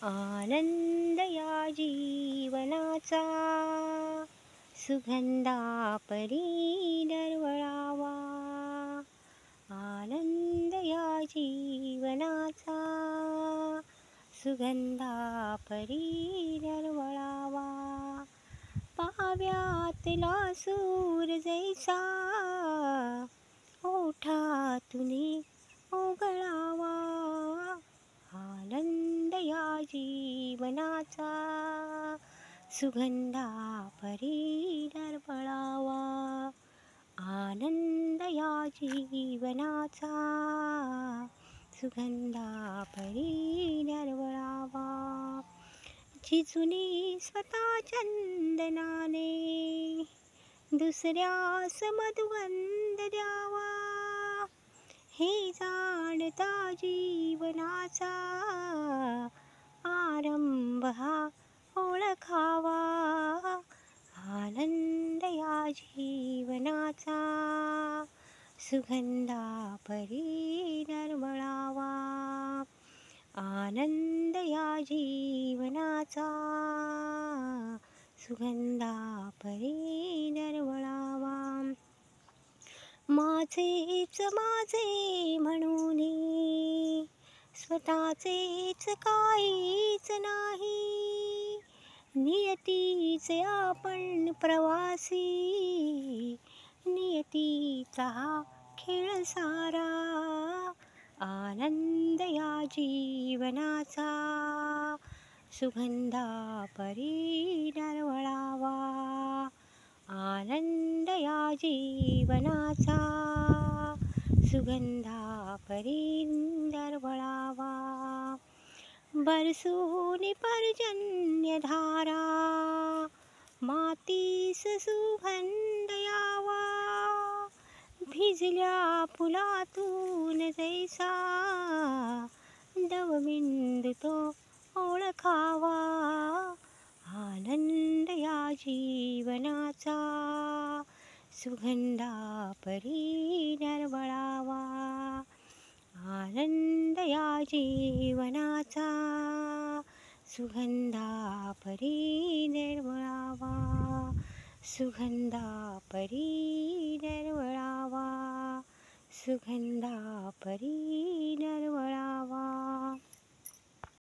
आनंद या जीवनाचा सुगंधा परी दरवळावा. आनंद या जीवनाचा सुगंधा परी दरवळावा. पाव्यातला सूर जैसा ओठातून ओघळावा. आनंद या जीवनाचा सुगंधा परी दरवळावा. आनंद या जीवनाचा सुगंधा परी दरवळावा. जिजुनी स्वतः चंदनाने दुसऱ्यास मधुगंध द्यावा. हे जाणता जीवनाचा आरंभ हा ओळखावा. आनंद या जीवनाचा सुगंधा परी दरवळावा. आनंद या जीवनाचा सुगंधा परी दरवळावा. माझेच माझे म्हणून स्वतःचेच काहीच नाही. नियतीचे आपण प्रवासी, नियतीचा हा खेळ सारा. आनंद या जीवनाचा सुगंधा परी दरवळावा. आनंद या जीवनाचा सुगंधा परी दरवळावा. बरसून पर्जन्यधारा मातीस सुगंध यावा. भिजल्या फुलातून जैसा दवबिंदू तो ओळखावा. आनंद या जीवनाचा सुगंधा परी दरवळावा. आनंद या जीवनाचा सुगंधा परी दरवळावा. सुगंधा परी दरवळावा. सुगंधा परी दरवळावा.